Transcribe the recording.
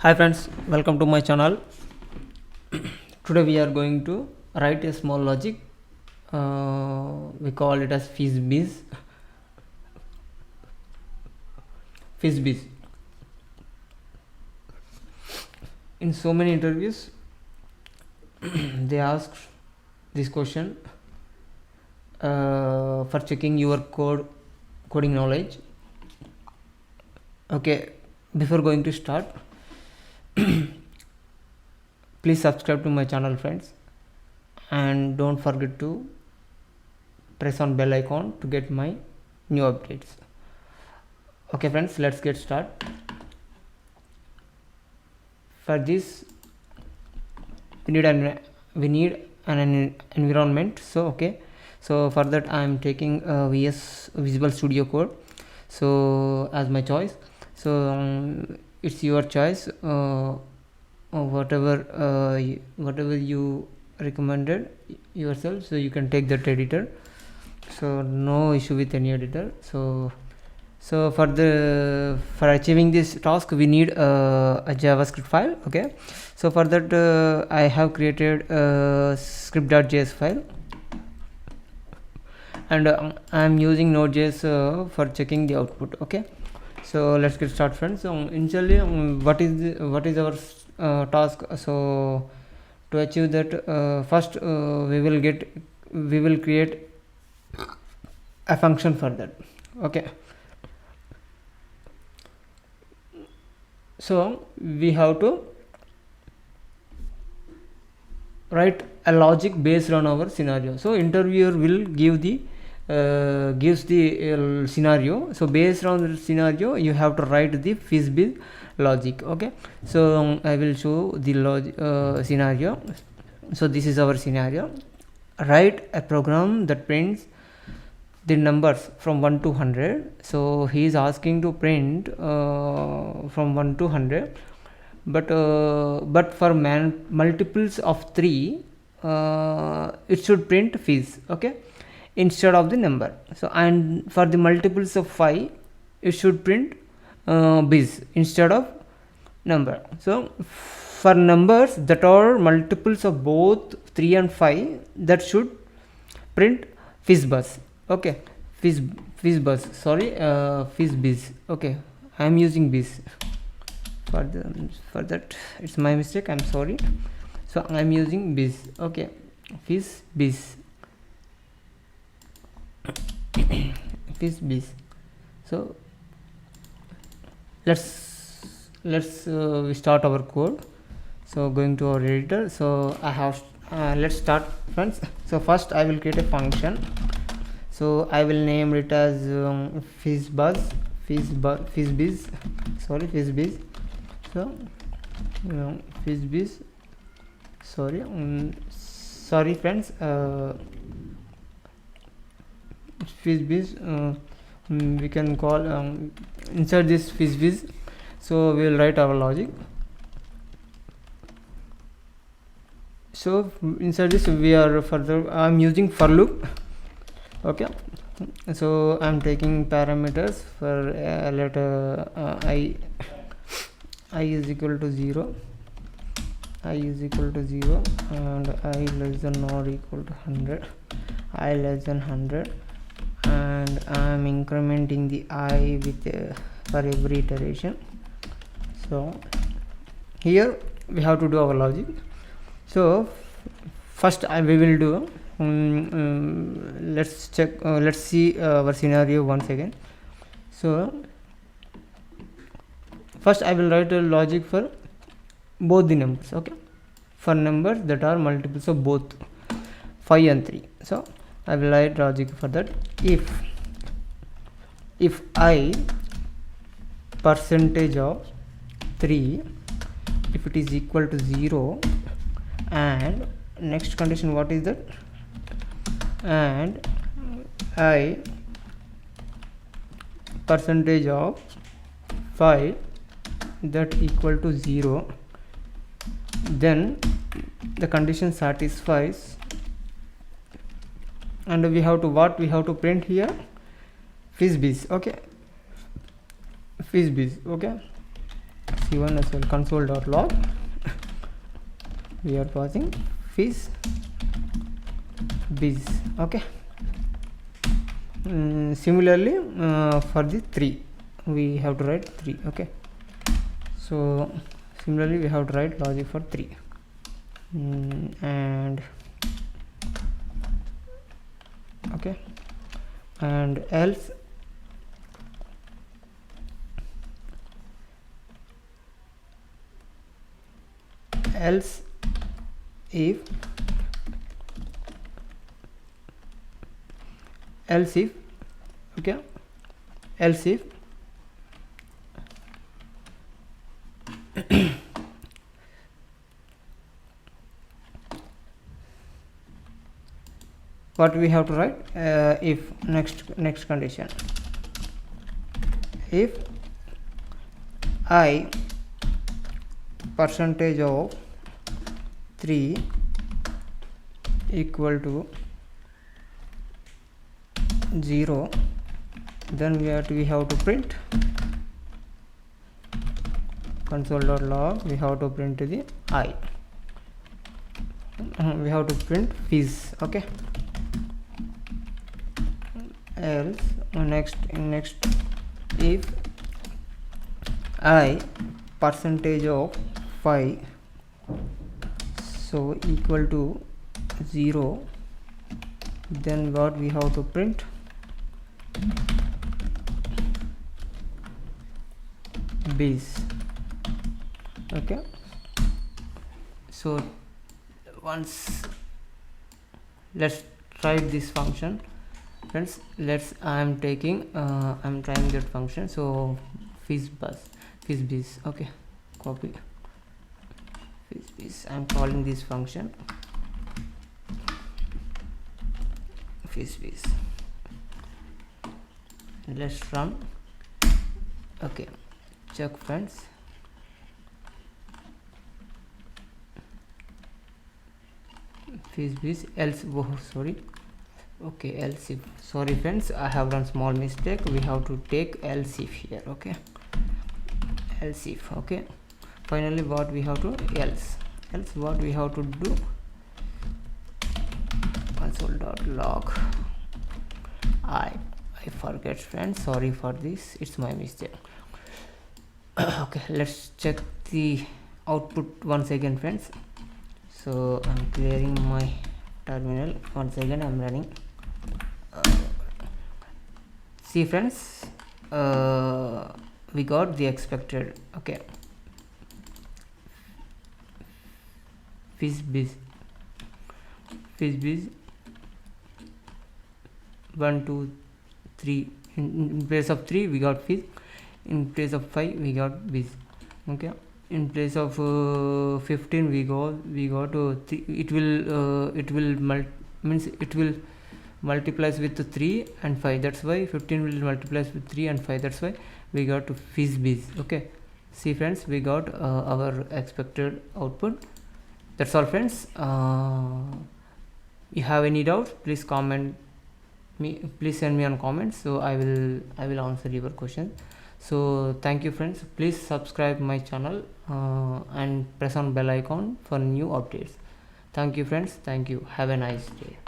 Hi friends, welcome to my channel. Today we are going to write a small logic. We call it as FizzBizz. FizzBizz. In so many interviews, they ask this question for checking your coding knowledge. Okay, before going to start, please subscribe to my channel, friends, and don't forget to press on bell icon to get my new updates. Okay friends, let's get started. For this we need an environment. So for that I am taking Visual Studio Code so as my choice. So it's your choice, whatever you recommended yourself, so you can take that editor, so no issue with any editor. So for achieving this task we need a JavaScript file. Okay, so for that I have created a script.js file, and I am using Node.js for checking the output. Okay, so let's get started, friends. So initially what is our task? So to achieve that, first we will create a function for that. Okay, so we have to write a logic based on our scenario. So interviewer will gives the scenario. So based on the scenario you have to write the FizzBizz logic. Okay, so I will show the scenario. So this is our scenario. Write a program that prints the numbers from 1 to 100. So he is asking to print from 1 to 100, but for multiples of 3 it should print Fizz, okay, instead of the number. So and for the multiples of 5 it should print Bizz instead of number. So for numbers that are multiples of both 3 and 5, that should print FizzBizz. Okay, FizzBizz, sorry, FizzBizz. Okay, I am using Bizz for that. It's my mistake, I'm sorry. So I am using Bizz. Okay, FizzBizz. FizzBizz. So let's we start our code. So going to our editor. So I have let's start, friends. So first I will create a function. So I will name it as FizzBizz. Sorry, FizzBizz. So FizzBizz. Sorry friends, FizzBizz. We can call insert this FizzBizz. So we will write our logic. So inside this we are further, I am using for loop. Okay, so I am taking parameters for let I is equal to 0, I is equal to 0, and I less than or equal to 100, I less than 100, and I am incrementing the I with for every iteration. So here we have to do our logic. So first we will do let's check, let's see our scenario once again. So first I will write a logic for both the numbers. Okay, for numbers that are multiples of both 5 and 3. So I will write logic for that. If I percentage of 3, if it is equal to 0, and next condition, what is that? And I percentage of 5 that equal to 0, then the condition satisfies, and we have to print here FizzBizz. Okay, FizzBizz. Okay, c1 as well, console.log we are passing FizzBizz. Okay. Similarly for the 3 we have to write 3. Okay, so similarly we have to write logic for 3. And okay, and else if okay, else if what we have to write, if next condition, if I percentage of 3 equal to 0, then we have to print console.log, we have to print the I, we have to print Fizz. Okay, else next if I percentage of 5 so equal to 0, then what we have to print Bizz. Okay, so once let's try this function, friends. I'm trying that function, so FizzBizz. Okay, copy FizzBizz. I'm calling this function FizzBizz. Let's run. Okay, check, friends. FizzBizz else, okay, else if, sorry friends, I have done small mistake, we have to take else if here. Okay, else if. Okay, finally what we have to else what we have to do, console.log I forget, friends, sorry for this, it's my mistake. Okay, let's check the output once again, friends. So I'm clearing my terminal once again, I'm running. See, friends, we got the expected. Okay, FizzBizz 1 2 3, in place of 3 we got Fizz, in place of 5 we got Bizz. Okay, in place of 15 we got it will multiplies with 3 and 5, that's why 15 will multiplies with 3 and 5, that's why we got to FizzBizz. Okay, see, friends, we got our expected output. That's all, friends. You have any doubts, please send me on comments, so I will answer your question. So thank you, friends. Please subscribe my channel and press on bell icon for new updates. Thank you, friends. Thank you. Have a nice day.